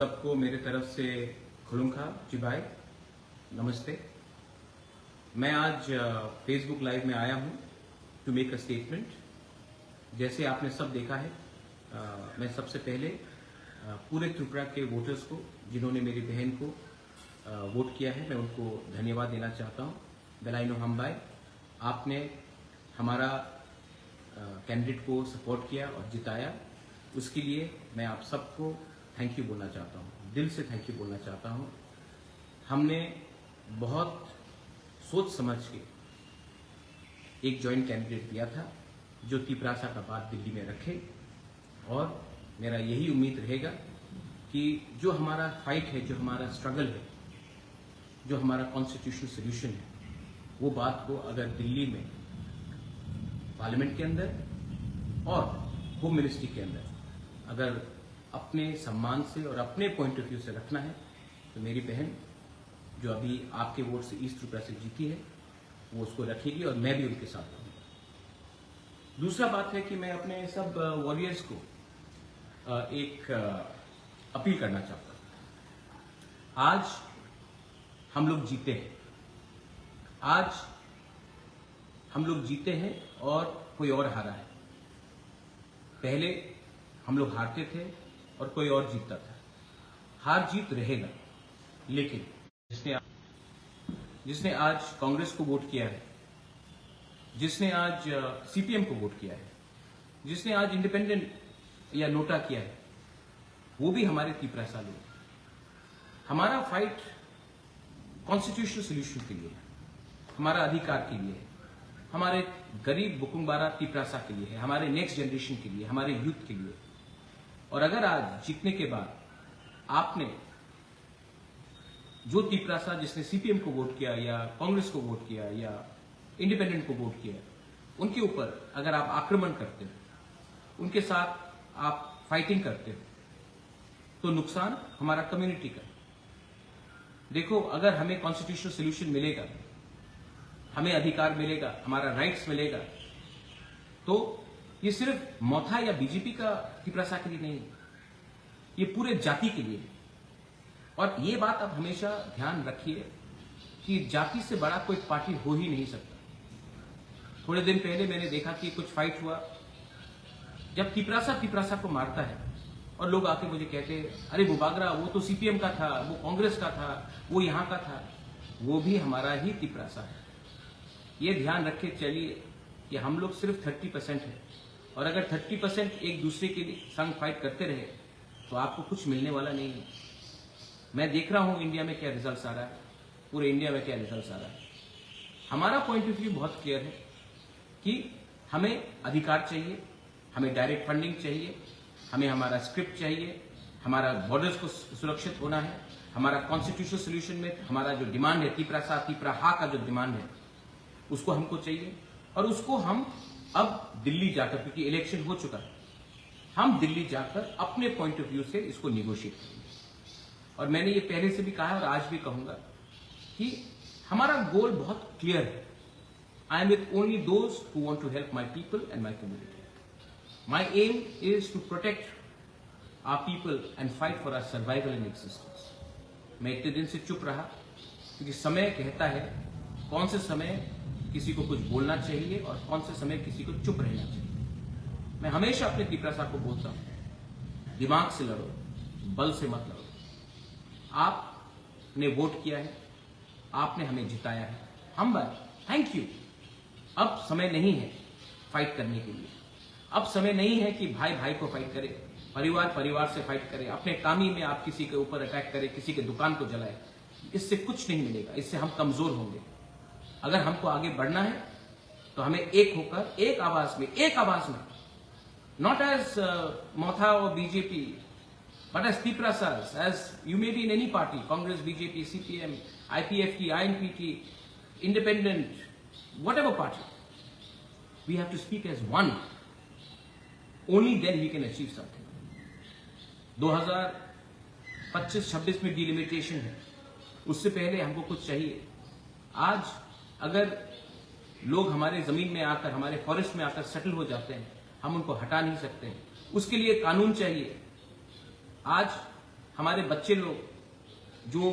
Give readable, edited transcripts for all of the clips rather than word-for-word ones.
सबको मेरे तरफ से खुलुमखा चिबाई नमस्ते। मैं आज फेसबुक लाइव में आया हूं टू मेक अ स्टेटमेंट। जैसे आपने सब देखा है, मैं सबसे पहले पूरे त्रिपुरा के वोटर्स को जिन्होंने मेरी बहन को वोट किया है, मैं उनको धन्यवाद देना चाहता हूं। बेलाइनो हमबाई, आपने हमारा कैंडिडेट को सपोर्ट किया और जिताया, उसके लिए मैं आप सबको थैंक यू बोलना चाहता हूं, दिल से थैंक यू बोलना चाहता हूं। हमने बहुत सोच समझ के एक जॉइंट कैंडिडेट दिया था जो तिपरासा का बात दिल्ली में रखे, और मेरा यही उम्मीद रहेगा कि जो हमारा फाइट है, जो हमारा स्ट्रगल है, जो हमारा कॉन्स्टिट्यूशनल सोल्यूशन है, वो बात को अगर दिल्ली में पार्लियामेंट के अंदर और होम मिनिस्ट्री के अंदर अगर अपने सम्मान से और अपने पॉइंट ऑफ व्यू से रखना है, तो मेरी बहन जो अभी आपके वोट से ईस्ट त्रिपुरा से जीती है, वो उसको रखेगी और मैं भी उनके साथ रहूंगा। दूसरा बात है कि मैं अपने सब वॉरियर्स को एक अपील करना चाहता हूं। आज हम लोग जीते हैं, आज हम लोग जीते हैं और कोई और हारा है। पहले हम लोग हारते थे और कोई और जीतता था। हार जीत रहेगा, लेकिन जिसने आज कांग्रेस को वोट किया है, जिसने आज सीपीएम को वोट किया है, जिसने आज इंडिपेंडेंट या नोटा किया है, वो भी हमारे तिपरासा लोग। हमारा फाइट कॉन्स्टिट्यूशनल सोल्यूशन के लिए है, हमारा अधिकार के लिए है, हमारे गरीब बुकुंबारा तिपरासा के लिए है, हमारे नेक्स्ट जनरेशन के लिए, हमारे यूथ के लिए। और अगर आज जीतने के बाद आपने जो तिपरासा जिसने सीपीएम को वोट किया या कांग्रेस को वोट किया या इंडिपेंडेंट को वोट किया, उनके ऊपर अगर आप आक्रमण करते हो, उनके साथ आप फाइटिंग करते हो, तो नुकसान हमारा कम्युनिटी का। देखो, अगर हमें कॉन्स्टिट्यूशनल सोल्यूशन मिलेगा, हमें अधिकार मिलेगा, हमारा राइट्स मिलेगा, तो ये सिर्फ मौथा या बीजेपी का तिपरासा के लिए नहीं है, ये पूरे जाति के लिए है। और ये बात आप हमेशा ध्यान रखिए कि जाति से बड़ा कोई पार्टी हो ही नहीं सकता। थोड़े दिन पहले मैंने देखा कि कुछ फाइट हुआ, जब तिपरासा को मारता है और लोग आके मुझे कहते हैं, अरे बुबागरा, वो तो सीपीएम का था, वो कांग्रेस का था, वो यहां का था। वो भी हमारा ही तिपरासा है। ये ध्यान रख के चलिए कि हम लोग सिर्फ 30% है, और अगर 30% एक दूसरे के संग फाइट करते रहे तो आपको कुछ मिलने वाला नहीं है। मैं देख रहा हूं इंडिया में क्या रिजल्ट आ रहा है, पूरे इंडिया में क्या रिजल्ट आ रहा है। हमारा पॉइंट ऑफ व्यू बहुत क्लियर है कि हमें अधिकार चाहिए, हमें डायरेक्ट फंडिंग चाहिए, हमें हमारा स्क्रिप्ट चाहिए, हमारा बॉर्डर्स को सुरक्षित होना है, हमारा कॉन्स्टिट्यूशनल सोल्यूशन में हमारा जो डिमांड है, तिपराहा का जो डिमांड है, उसको हमको चाहिए। और उसको हम अब दिल्ली जाकर, क्योंकि इलेक्शन हो चुका है, हम दिल्ली जाकर अपने पॉइंट ऑफ व्यू से इसको निगोशिएट करेंगे। और मैंने ये पहले से भी कहा और आज भी कहूंगा कि हमारा गोल बहुत क्लियर है। I am with only those who want to help my people and my community. My aim is to protect our people and fight for our survival and existence. मैं इतने दिन से चुप रहा क्योंकि समय कहता है कौन से समय किसी को कुछ बोलना चाहिए और कौन से समय किसी को चुप रहना चाहिए। मैं हमेशा अपने तिपरासा को बोलता हूं, दिमाग से लड़ो, बल से मत लड़ो। आपने वोट किया है, आपने हमें जिताया है, हम थैंक यू। अब समय नहीं है फाइट करने के लिए, अब समय नहीं है कि भाई भाई को फाइट करे, परिवार से फाइट करे, अपने कामी में आप किसी के ऊपर अटैक करे, किसी के दुकान को जलाए। इससे कुछ नहीं मिलेगा, इससे हम कमजोर होंगे। अगर हमको आगे बढ़ना है तो हमें एक होकर, एक आवाज में, नॉट एज मौथा और BJP, but as Tiprasas, as you may be in any party, Congress, BJP, CPM, IPFT, INPT, Independent, whatever party, we have to speak as one. Only then we can achieve something. 2025-26 में delimitation है, उससे पहले हमको कुछ चाहिए। आज अगर लोग हमारे जमीन में आकर, हमारे फॉरेस्ट में आकर सेटल हो जाते हैं, हम उनको हटा नहीं सकते हैं। उसके लिए कानून चाहिए। आज हमारे बच्चे लोग जो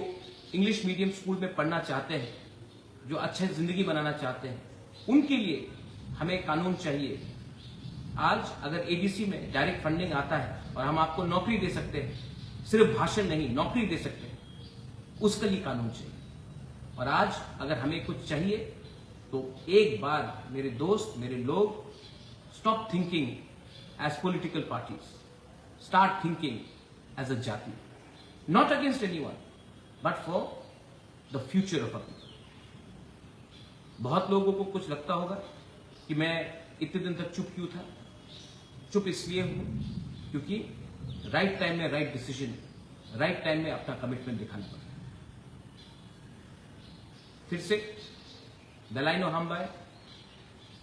इंग्लिश मीडियम स्कूल में पढ़ना चाहते हैं, जो अच्छे जिंदगी बनाना चाहते हैं, उनके लिए हमें कानून चाहिए। आज अगर एडीसी में डायरेक्ट फंडिंग आता है और हम आपको नौकरी दे सकते हैं, सिर्फ भाषण नहीं नौकरी दे सकते हैं, उसके लिए कानून चाहिए। और आज अगर हमें कुछ चाहिए तो एक बार मेरे दोस्त, मेरे लोग, stop thinking as political parties, start thinking as a jati, not against anyone but for the future of a people. बहुत लोगों को कुछ लगता होगा कि मैं इतने दिन तक चुप क्यों था। चुप इसलिए हूं क्योंकि राइट टाइम में राइट डिसीजन, राइट टाइम में अपना कमिटमेंट दिखाना पड़ता है। फिर से दलाइनो हमबाई,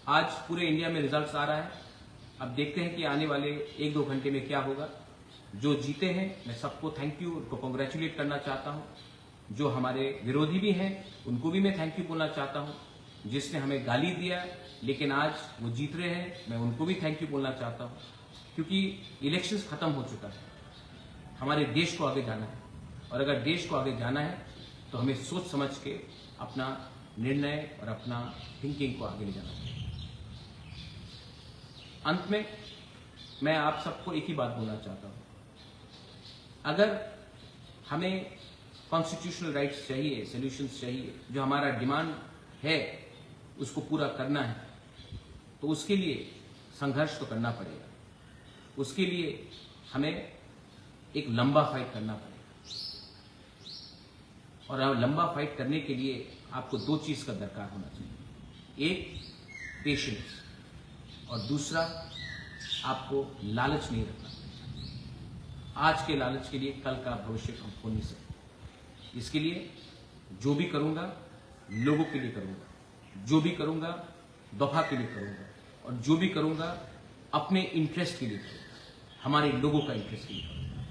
आज पूरे इंडिया में रिजल्ट्स आ रहा है। अब देखते हैं कि आने वाले 1-2 घंटे में क्या होगा। जो जीते हैं मैं सबको थैंक यू, उनको कॉन्ग्रेचुलेट करना चाहता हूं। जो हमारे विरोधी भी हैं उनको भी मैं थैंक यू बोलना चाहता हूं। जिसने हमें गाली दिया लेकिन आज वो जीत रहे हैं, मैं उनको भी थैंक यू बोलना चाहता हूं। क्योंकि इलेक्शंस खत्म हो चुका है, हमारे देश को आगे जाना है। और अगर देश को आगे जाना है तो हमें सोच समझ के अपना निर्णय और अपना थिंकिंग को आगे ले जाना चाहिए। अंत में मैं आप सबको एक ही बात बोलना चाहता हूं, अगर हमें कॉन्स्टिट्यूशनल राइट्स चाहिए, सॉल्यूशंस चाहिए, जो हमारा डिमांड है उसको पूरा करना है, तो उसके लिए संघर्ष तो करना पड़ेगा। उसके लिए हमें एक लंबा फाइट करना पड़ेगा। और लंबा फाइट करने के लिए आपको 2 चीज का दरकार होना चाहिए। एक, पेशेंस, और दूसरा, आपको लालच नहीं रखना। आज के लालच के लिए कल का भविष्य हम खो नहीं सकते। इसके लिए जो भी करूंगा लोगों के लिए करूंगा, जो भी करूंगा दफा के लिए करूंगा, और जो भी करूंगा अपने इंटरेस्ट के लिए करूंगा, हमारे लोगों का इंटरेस्ट के लिए करूंगा।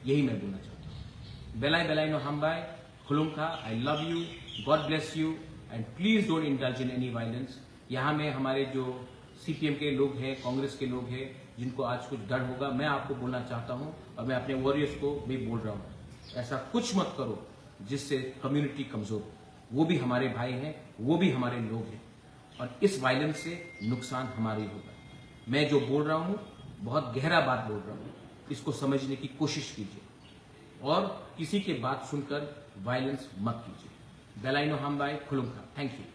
यही मैं बोलना चाहता हूं। बेलाई बेलाइनो हमबाई, खुलुमखा, I love you, God bless you, and please don't indulge in any violence. यहाँ में हमारे जो सीपीएम के लोग हैं, कांग्रेस के लोग हैं, जिनको आज कुछ डर होगा, मैं आपको बोलना चाहता हूं और मैं अपने वॉरियर्स को भी बोल रहा हूं, ऐसा कुछ मत करो जिससे कम्युनिटी कमजोर हो। वो भी हमारे भाई हैं, वो भी हमारे लोग हैं, और इस वायलेंस से नुकसान हमारे ही होगा। मैं जो बोल रहा हूं बहुत गहरा बात बोल रहा हूं, इसको समझने की कोशिश कीजिए और किसी के बात सुनकर वायलेंस मत कीजिए। बेलाइनो हमबाई, खुलुमखा, थैंक यू।